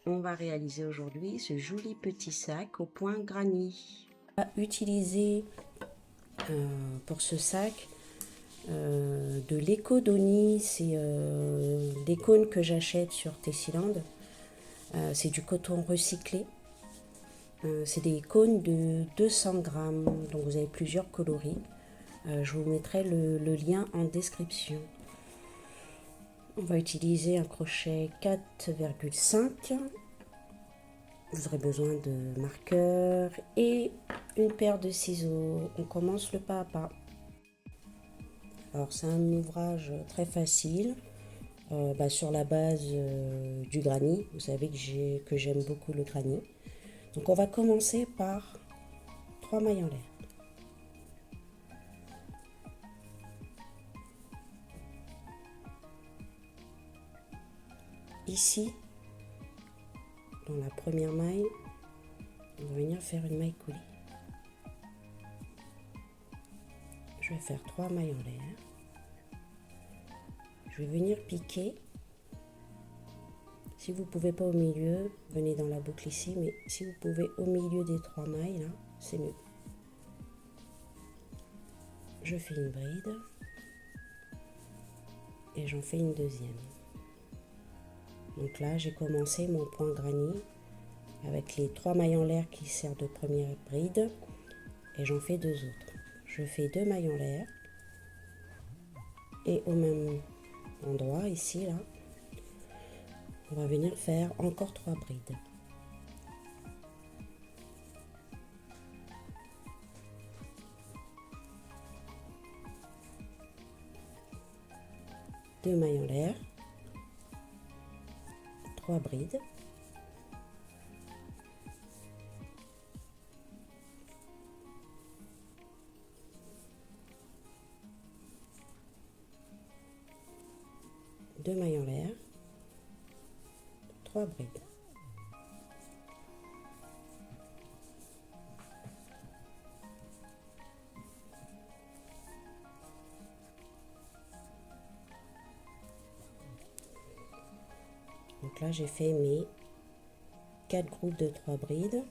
On va réaliser aujourd'hui ce joli petit sac au point granny. On va utiliser pour ce sac de l'éco-doni, c'est des cônes que j'achète sur Tessiland. C'est du coton recyclé. C'est des cônes de 200 grammes, donc vous avez plusieurs coloris. Je vous mettrai le lien en description. On va utiliser un crochet 4,5. Vous aurez besoin de marqueurs et une paire de ciseaux. On commence le pas à pas. Alors c'est un ouvrage très facile sur la base du granny. Vous savez que j'aime beaucoup le granny. Donc on va commencer par 3 mailles en l'air. Ici, dans la première maille, on va venir faire une maille coulée. Je vais faire 3 mailles en l'air. Je vais venir piquer. Si vous ne pouvez pas au milieu, venez dans la boucle ici, mais si vous pouvez au milieu des 3 mailles, là, c'est mieux. Je fais une bride et j'en fais une deuxième. Donc là, j'ai commencé mon point granny avec les 3 mailles en l'air qui servent de première bride et j'en fais 2 autres. Je fais 2 mailles en l'air et au même endroit ici là, on va venir faire encore 3 brides. Deux mailles en l'air, 3 brides. Deux mailles en l'air, 3 brides. Donc là, j'ai fait mes 4 groupes de 3 brides.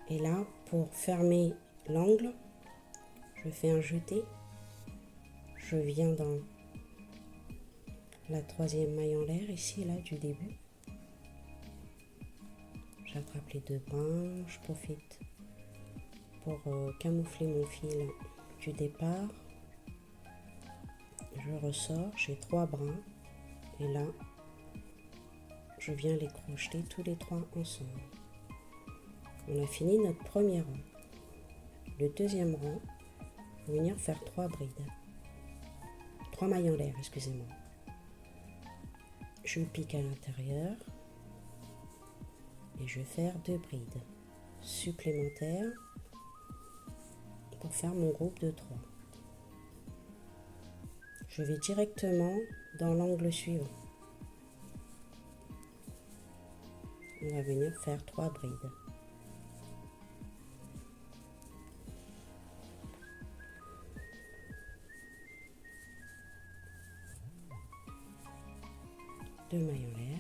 Et là, pour fermer l'angle, je fais un jeté. Je viens dans la 3e maille en l'air, ici, là, du début. J'attrape les 2 brins, je profite pour camoufler mon fil du départ. Je ressors, j'ai 3 brins. Et là, je viens les crocheter tous les 3 ensemble. On a fini notre premier rang. Le deuxième rang, on va venir faire 3 brides. 3 mailles en l'air, excusez-moi. Je pique à l'intérieur et je vais faire 2 brides supplémentaires pour faire mon groupe de 3. Je vais directement dans l'angle suivant. On va venir faire 3 brides. Deux mailles en l'air.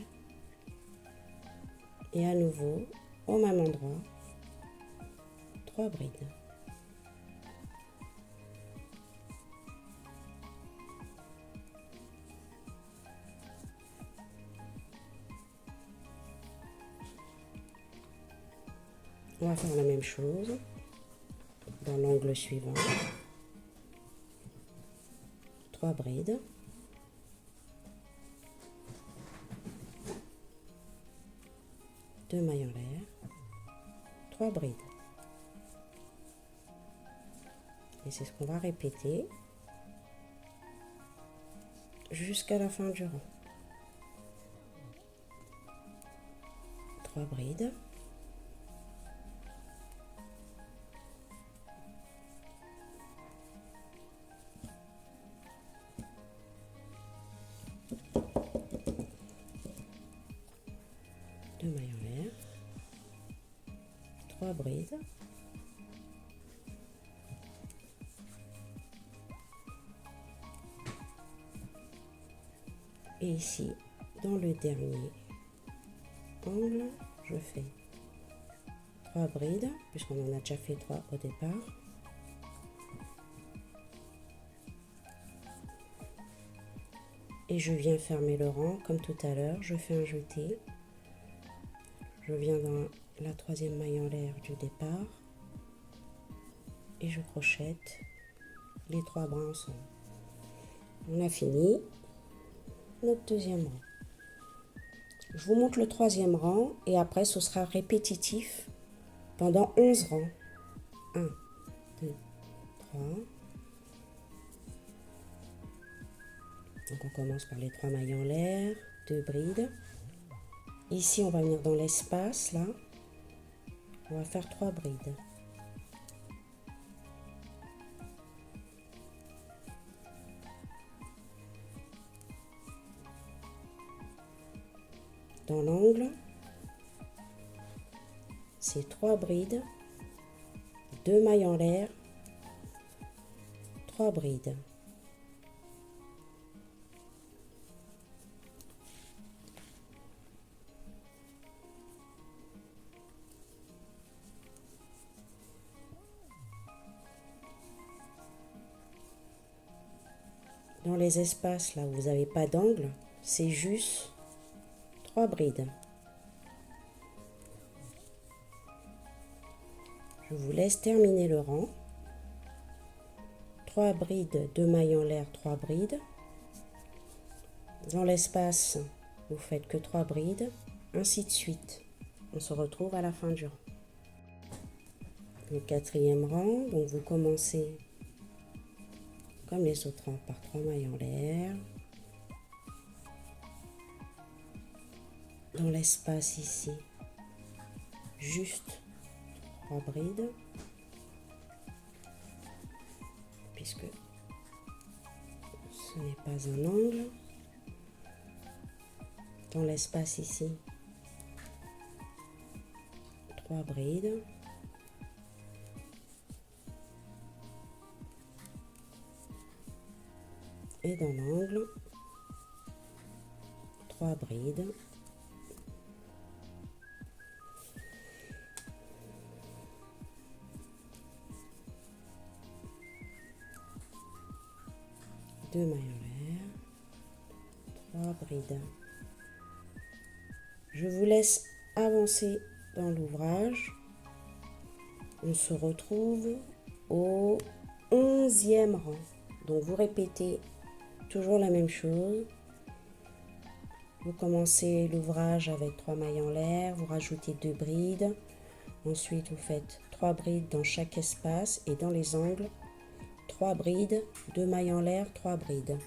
Et à nouveau, au même endroit, 3 brides. On va faire la même chose dans l'angle suivant. 3 brides. Deux mailles en l'air. 3 brides. Et c'est ce qu'on va répéter jusqu'à la fin du rang. 3 brides. Deux mailles en l'air, 3 brides, et ici dans le dernier, angle, je fais 3 brides, puisqu'on en a déjà fait 3 au départ. Et je viens fermer le rang comme tout à l'heure, je fais un jeté. Je viens dans la troisième maille en l'air du départ et je crochette les 3 brins ensemble. On a fini notre deuxième rang. Je vous montre le troisième rang et après ce sera répétitif pendant 11 rangs. 1, 2, 3. Donc on commence par les 3 mailles en l'air, 2 brides. Ici on va venir dans l'espace là. On va faire 3 brides. Dans l'angle, c'est 3 brides, 2 mailles en l'air, 3 brides. Dans les espaces là où vous n'avez pas d'angle, c'est juste 3 brides. Je vous laisse terminer le rang. 3 brides, 2 mailles en l'air, 3 brides. Dans l'espace, vous faites que 3 brides, ainsi de suite. On se retrouve à la fin du rang. Le quatrième rang, donc vous commencez comme les autres rangs par 3 mailles en l'air. Dans l'espace ici, juste 3 brides, puisque ce n'est pas un angle. Dans l'espace ici, 3 brides. Et dans l'angle, 3 brides. Deux mailles en l'air, 3 brides. Je vous laisse avancer dans l'ouvrage. On se retrouve au 11e rang. Donc vous répétez toujours la même chose. Vous commencez l'ouvrage avec 3 mailles en l'air, vous rajoutez 2 brides. Ensuite, vous faites 3 brides dans chaque espace et dans les angles, 3 brides, 2 mailles en l'air, 3 brides.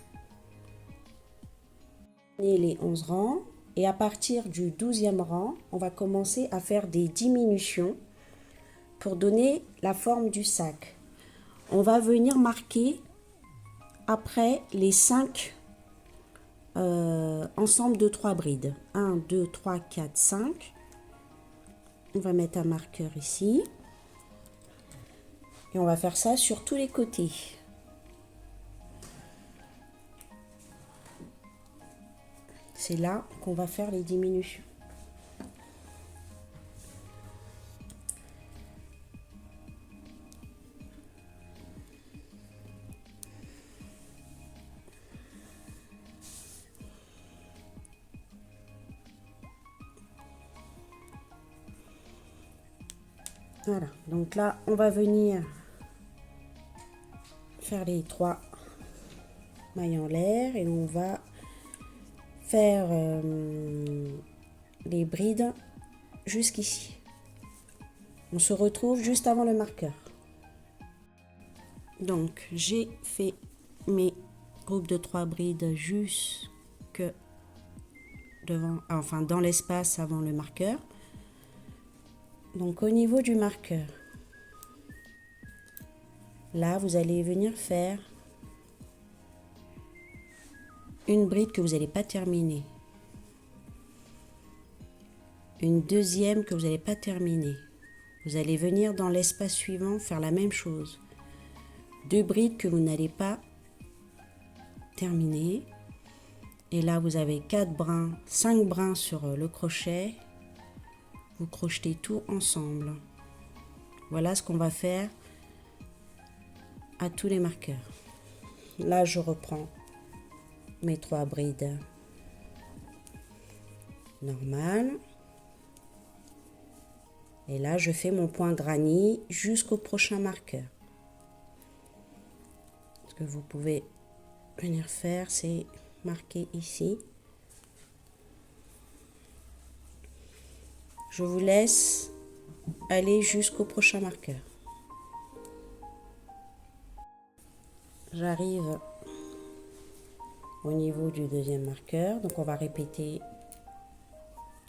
Et les 11 rangs. Et à partir du 12e rang, on va commencer à faire des diminutions pour donner la forme du sac. On va venir marquer après les 5 ensemble de 3 brides. 1, 2, 3, 4, 5. On va mettre un marqueur ici. Et on va faire ça sur tous les côtés. C'est là qu'on va faire les diminutions. Voilà, donc là, on va venir faire les 3 mailles en l'air et on va faire les brides jusqu'ici. On se retrouve juste avant le marqueur. Donc, j'ai fait mes groupes de 3 brides jusque devant, enfin dans l'espace avant le marqueur. Donc au niveau du marqueur, là vous allez venir faire une bride que vous n'allez pas terminer, une deuxième que vous n'allez pas terminer. Vous allez venir dans l'espace suivant faire la même chose. 2 brides que vous n'allez pas terminer. Et là vous avez 4 brins, 5 brins sur le crochet vous crochetez tout ensemble. Voilà ce qu'on va faire à tous les marqueurs. Là, je reprends mes 3 brides normales. Et là, je fais mon point granny jusqu'au prochain marqueur. Ce que vous pouvez venir faire, c'est marquer ici. Je vous laisse aller jusqu'au prochain marqueur. J'arrive au niveau du deuxième marqueur, donc on va répéter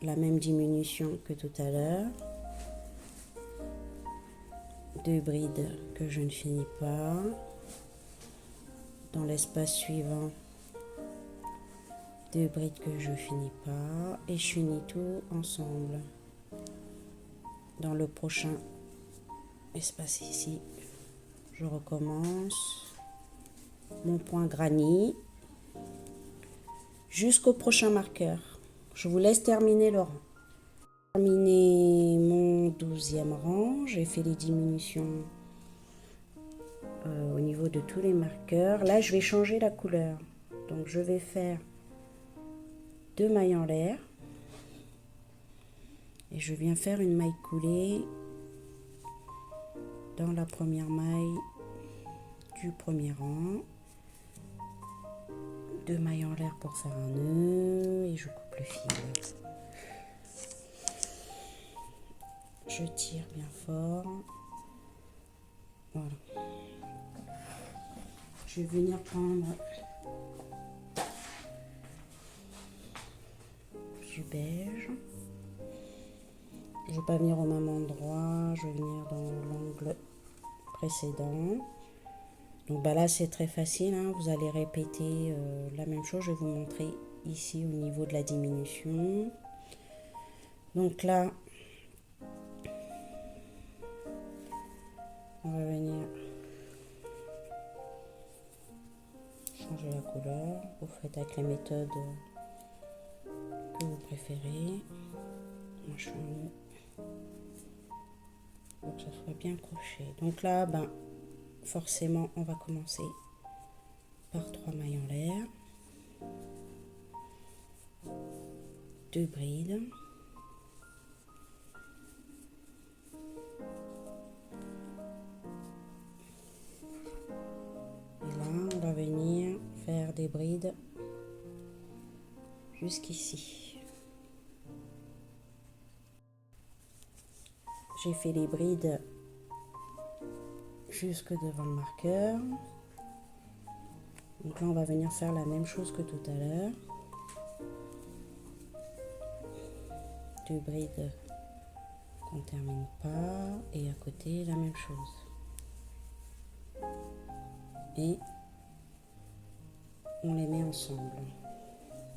la même diminution que tout à l'heure. 2 brides que je ne finis pas. Dans l'espace suivant, 2 brides que je finis pas et je finis tout ensemble. Dans le prochain espace ici, je recommence mon point granny jusqu'au prochain marqueur. Je vous laisse terminer le rang. Terminé mon 12e rang, j'ai fait les diminutions au niveau de tous les marqueurs. Là, je vais changer la couleur. Donc, je vais faire 2 mailles en l'air. Et je viens faire une maille coulée dans la première maille du premier rang. 2 mailles en l'air pour faire un nœud et je coupe le fil. Je tire bien fort. Voilà. Je vais venir prendre du beige. Je ne vais pas venir au même endroit, je vais venir dans l'angle précédent. Donc bah là c'est très facile, hein. Vous allez répéter la même chose. Je vais vous montrer ici au niveau de la diminution. Donc là, on va venir changer la couleur. Vous faites avec les méthodes que vous préférez. Moi je fais un nœud pour que ça soit bien croché. Donc là, ben, forcément, on va commencer par 3 mailles en l'air, 2 brides, et là, on va venir faire des brides jusqu'ici. J'ai fait les brides jusque devant le marqueur. Donc là, on va venir faire la même chose que tout à l'heure. 2 brides qu'on ne termine pas. Et à côté, la même chose. Et on les met ensemble.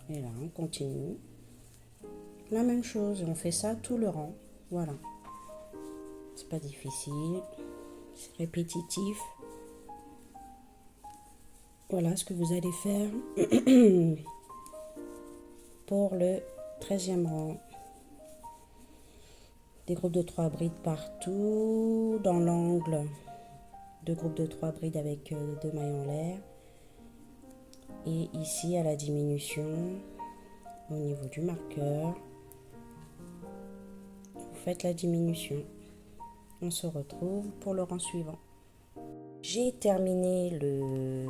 Et là, on continue. La même chose. On fait ça tout le rang. Voilà. C'est pas difficile. C'est répétitif. Voilà ce que vous allez faire pour le 13e rang. Des groupes de 3 brides partout, dans l'angle, 2 groupes de 3 brides avec 2 mailles en l'air. Et ici à la diminution, au niveau du marqueur, vous faites la diminution. On se retrouve pour le rang suivant. J'ai terminé le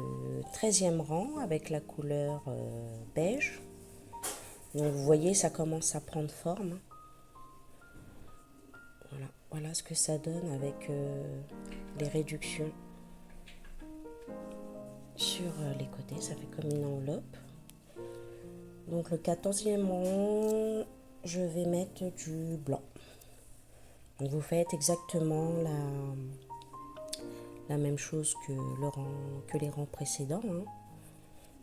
13e rang avec la couleur beige. Donc vous voyez, ça commence à prendre forme. Voilà, voilà ce que ça donne avec les réductions sur les côtés. Ça fait comme une enveloppe. Donc le 14e rang, je vais mettre du blanc. Donc vous faites exactement la même chose que les rangs précédents, hein.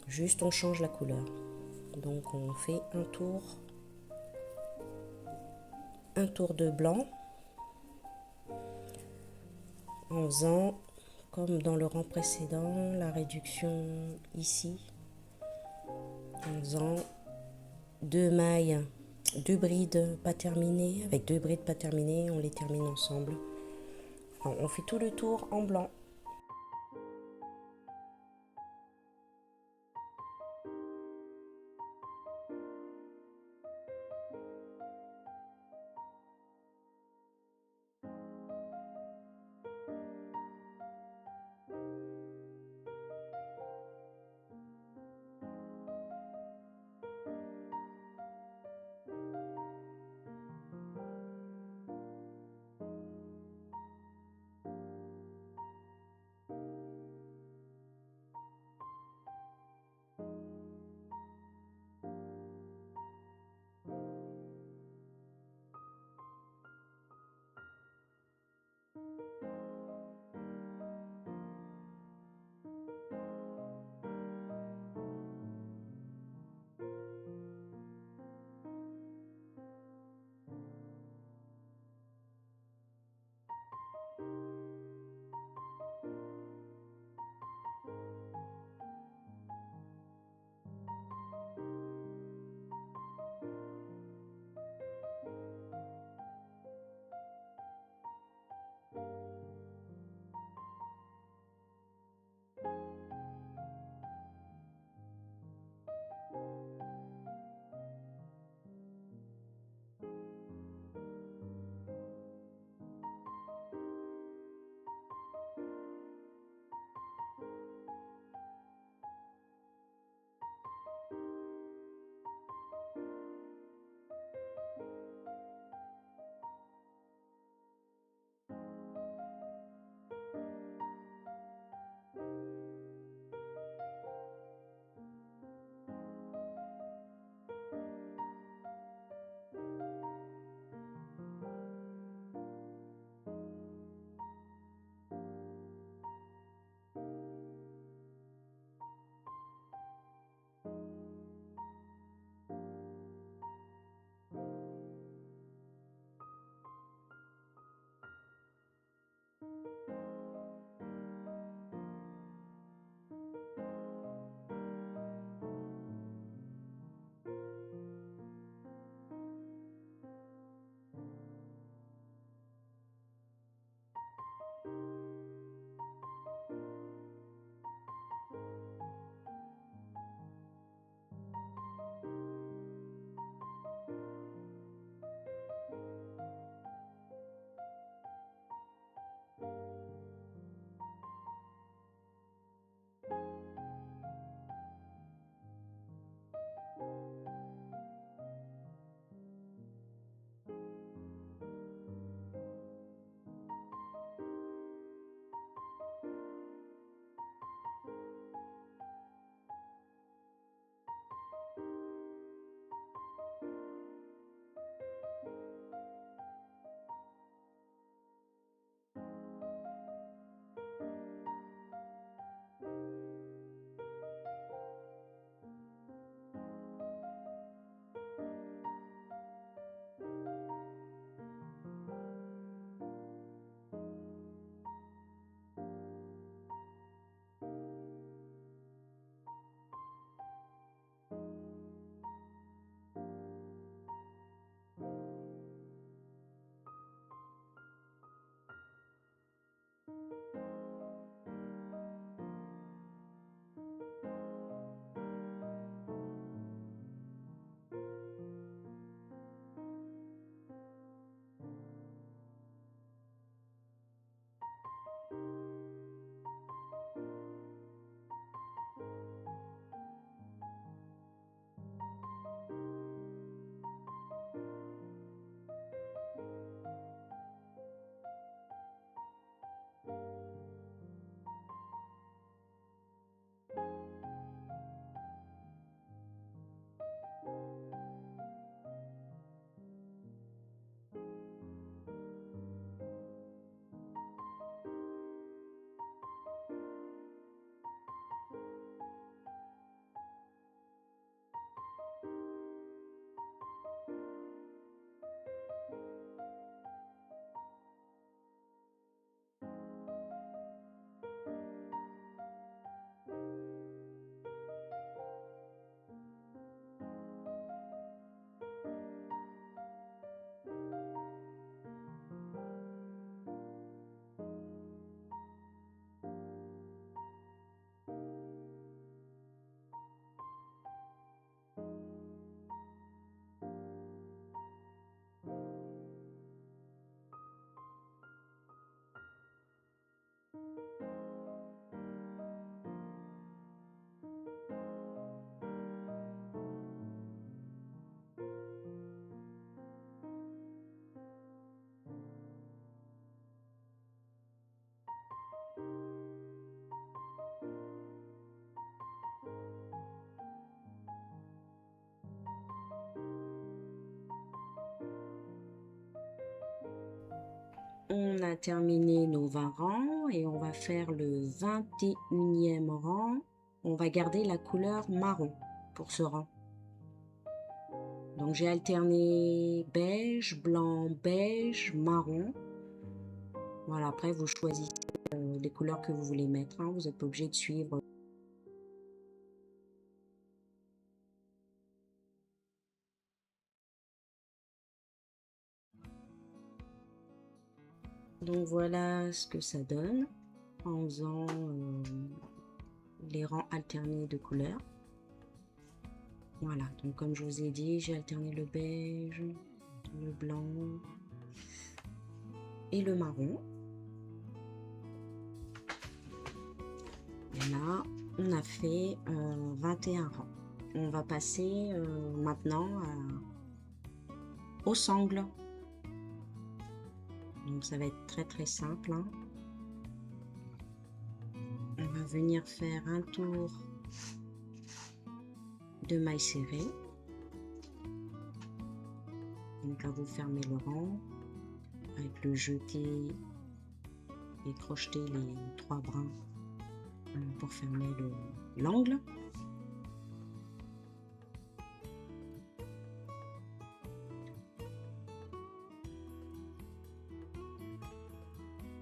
Juste on change la couleur. Donc on fait un tour de blanc en faisant comme dans le rang précédent la réduction ici, en faisant 2 mailles deux brides pas terminées. Avec deux brides pas terminées, on les termine ensemble. Alors, on fait tout le tour en blanc. on a terminé nos 20 rangs et on va faire le 21e rang. On va garder la couleur marron pour ce rang. Donc j'ai alterné beige, blanc, beige, marron. Voilà, après vous choisissez les couleurs que vous voulez mettre, hein. Vous n'êtes pas obligé de suivre. Donc voilà ce que ça donne en faisant les rangs alternés de couleurs. Voilà, donc comme je vous ai dit, j'ai alterné le beige, le blanc et le marron. Et là, on a fait 21 rangs. On va passer maintenant au sangle. Donc ça va être très simple, hein. On va venir faire un tour de mailles serrées. Donc là vous fermez le rang avec le jeté et crocheter les 3 brins pour fermer l'angle.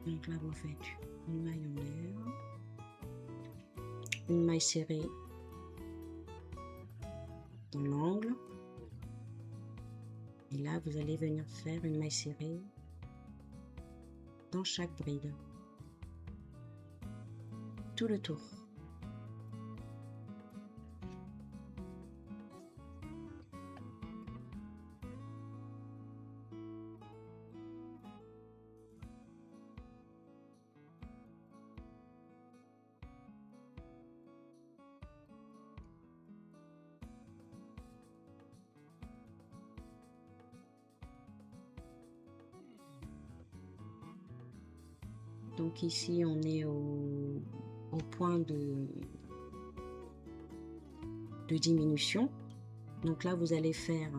Donc là vous faites une maille en l'air, une maille serrée dans l'angle, et là vous allez venir faire une maille serrée dans chaque bride, tout le tour. Donc ici on est au point de diminution. Donc là vous allez faire,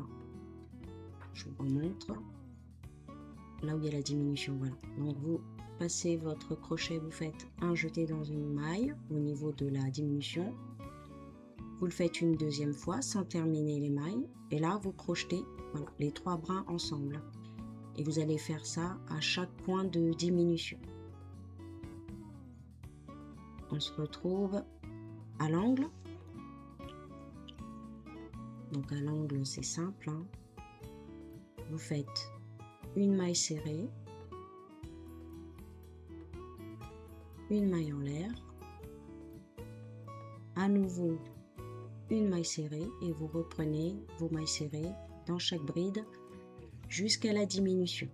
je vous remontre, là où il y a la diminution, voilà. Donc vous passez votre crochet, vous faites un jeté dans une maille au niveau de la diminution. Vous le faites une deuxième fois sans terminer les mailles. Et là vous crochetez, voilà, les 3 brins ensemble. Et vous allez faire ça à chaque point de diminution. On se retrouve à l'angle. Donc à l'angle c'est simple, hein. Vous faites une maille serrée, une maille en l'air, à nouveau une maille serrée et vous reprenez vos mailles serrées dans chaque bride jusqu'à la diminution.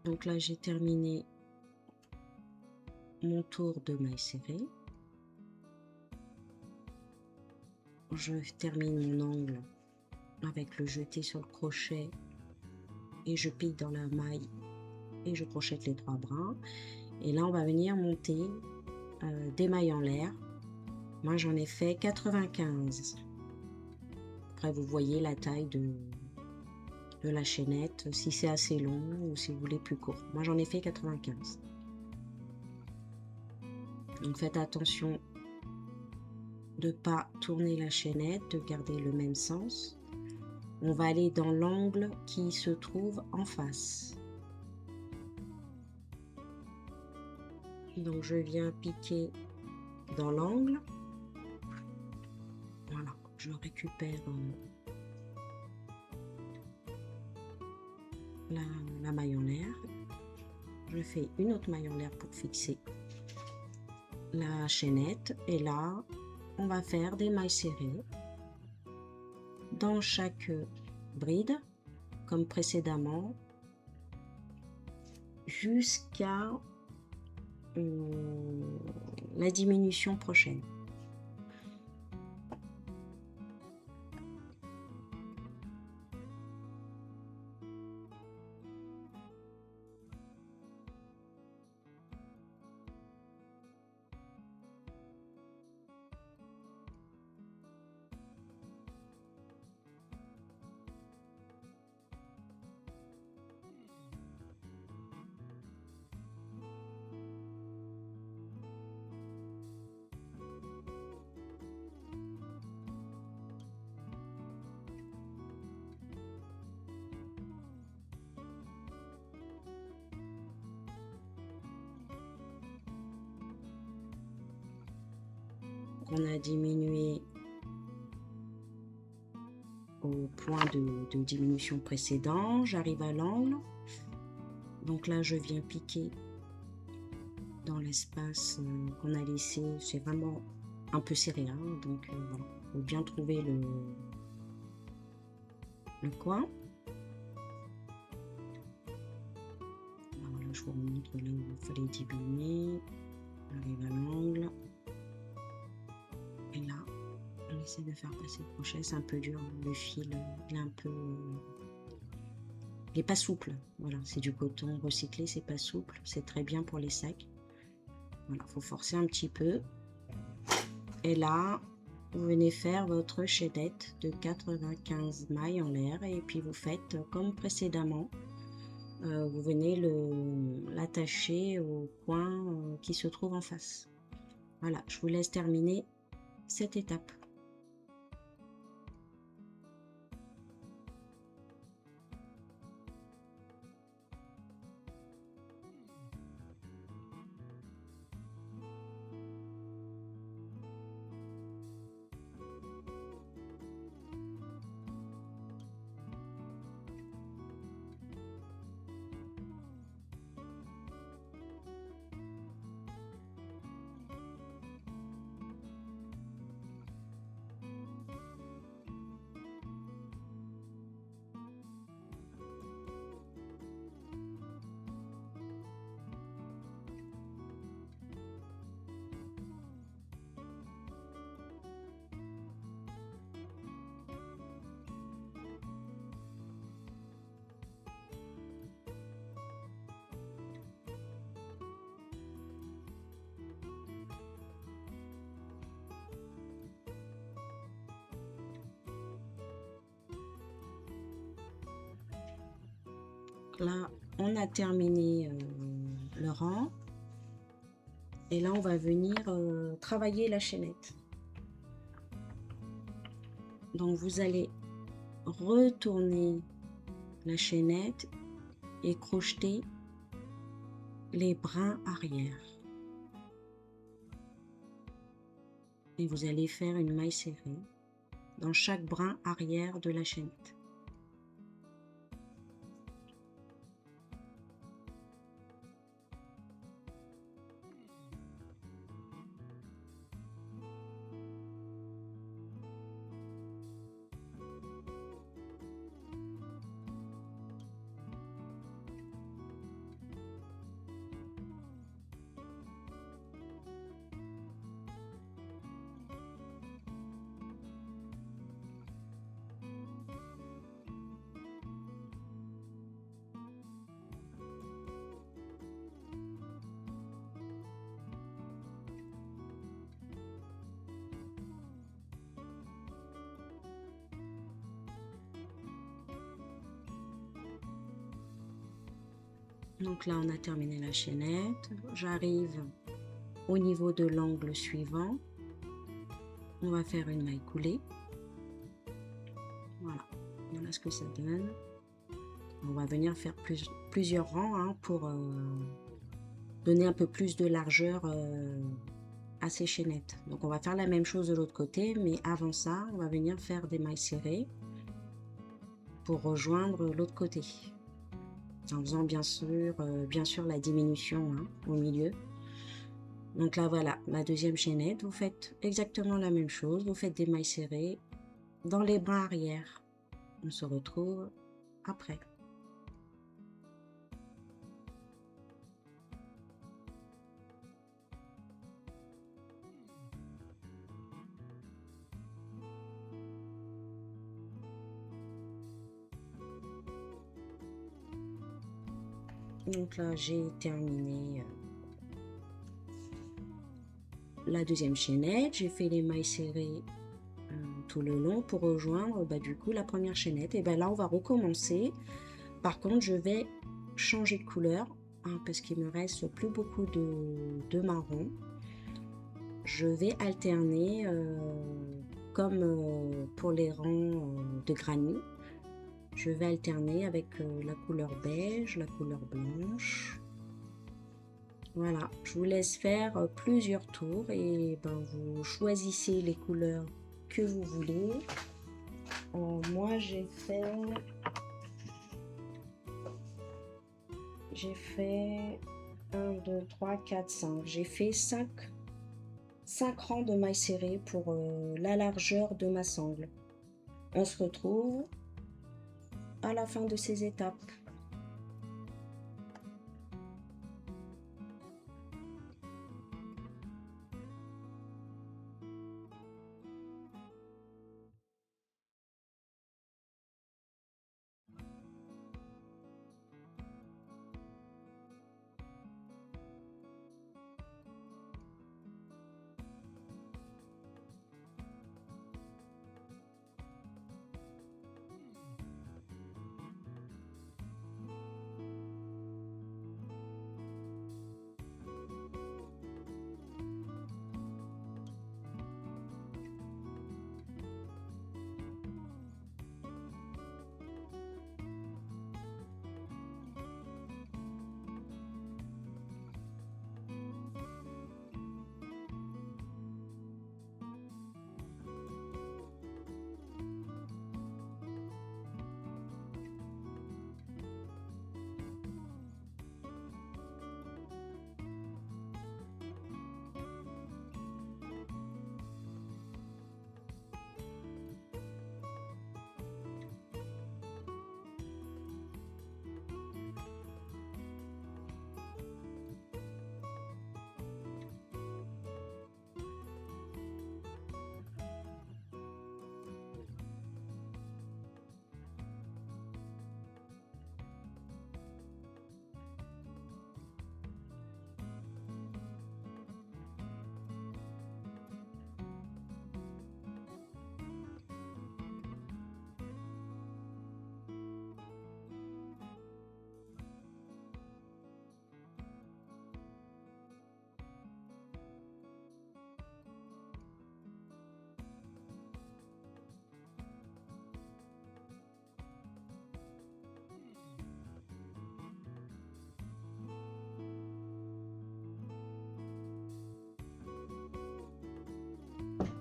Donc là j'ai terminé mon tour de mailles serrées. Je termine mon angle avec le jeté sur le crochet et je pique dans la maille et je crochette les 3 brins. Et là on va venir monter des mailles en l'air. Moi j'en ai fait 95. Après vous voyez la taille de la chaînette, si c'est assez long ou si vous voulez plus court. Moi j'en ai fait 95. Donc faites attention de ne pas tourner la chaînette, de garder le même sens. On va aller dans l'angle qui se trouve en face. Donc je viens piquer dans l'angle. Voilà, je récupère la maille en l'air. Je fais une autre maille en l'air pour fixer la chaînette. Et là, on va faire des mailles serrées dans chaque bride, comme précédemment, jusqu'à la diminution prochaine. Donc on a diminué au point de diminution précédent. J'arrive à l'angle. Donc là, je viens piquer dans l'espace qu'on a laissé. C'est vraiment un peu serré, hein, donc voilà. Il faut bien trouver le coin. Voilà, je vous montre là où il fallait diminuer. J'arrive à l'angle. Et là, on essaie de faire passer le crochet. C'est un peu dur, hein. Le fil, il est un peu... il n'est pas souple. Voilà, c'est du coton recyclé, c'est pas souple. C'est très bien pour les sacs. Voilà, il faut forcer un petit peu. Et là, vous venez faire votre chaînette de 95 mailles en l'air. Et puis vous faites comme précédemment. Vous venez l'attacher au coin qui se trouve en face. Voilà, je vous laisse terminer cette étape. Là, on a terminé le rang. Et là, on va venir travailler la chaînette. Donc, vous allez retourner la chaînette et crocheter les brins arrière. Et vous allez faire une maille serrée dans chaque brin arrière de la chaînette. Donc là, on a terminé la chaînette. J'arrive au niveau de l'angle suivant. On va faire une maille coulée. Voilà, voilà ce que ça donne. On va venir faire plusieurs rangs hein, pour donner un peu plus de largeur à ces chaînettes. Donc on va faire la même chose de l'autre côté, mais avant ça, on va venir faire des mailles serrées pour rejoindre l'autre côté. En faisant bien sûr la diminution hein, au milieu. Donc là voilà, la deuxième chaînette, vous faites exactement la même chose, vous faites des mailles serrées dans les brins arrière. On se retrouve après. Donc là, j'ai terminé la deuxième chaînette. J'ai fait les mailles serrées tout le long pour rejoindre du coup la première chaînette. Et là, on va recommencer. Par contre, je vais changer de couleur hein, parce qu'il me reste plus beaucoup de marron. Je vais alterner comme pour les rangs de granit. Je vais alterner avec la couleur beige, la couleur blanche. Voilà, je vous laisse faire plusieurs tours et ben, vous choisissez les couleurs que vous voulez. Moi, j'ai fait 1, 2, 3, 4, 5. J'ai fait 5 rangs de mailles serrées pour la largeur de ma sangle. On se retrouve à la fin de ces étapes.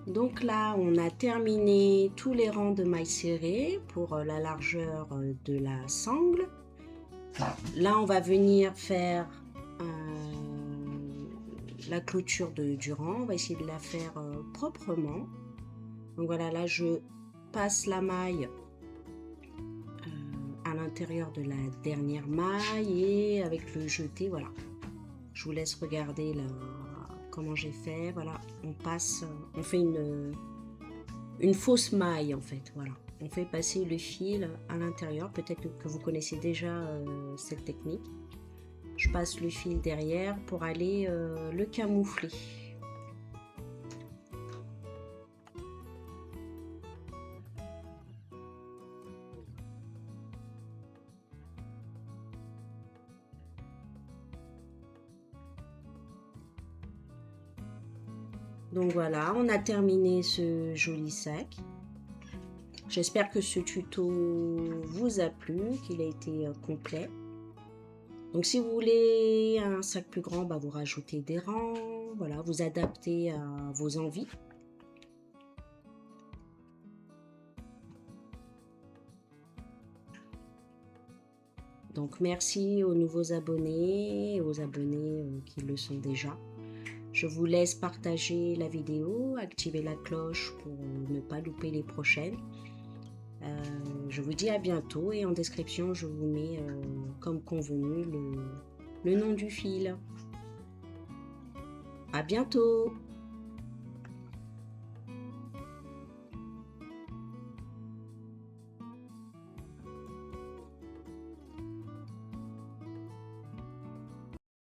Donc là, on a terminé tous les rangs de mailles serrées pour la largeur de la sangle. Là, on va venir faire la clôture du rang. On va essayer de la faire proprement. Donc voilà, là, je passe la maille à l'intérieur de la dernière maille et avec le jeté, voilà. Je vous laisse regarder là comment j'ai fait. Voilà, on passe, on fait une fausse maille en fait. Voilà, on fait passer le fil à l'intérieur. Peut-être que vous connaissez déjà cette technique. Je passe le fil derrière pour aller le camoufler. Donc voilà, on a terminé ce joli sac. J'espère que ce tuto vous a plu, qu'il a été complet. Donc si vous voulez un sac plus grand, bah, vous rajoutez des rangs, voilà, vous adaptez à vos envies. Donc merci aux nouveaux abonnés et aux abonnés qui le sont déjà. Je vous laisse partager la vidéo, activer la cloche pour ne pas louper les prochaines. Je vous dis à bientôt et en description je vous mets comme convenu le nom du fil. À bientôt!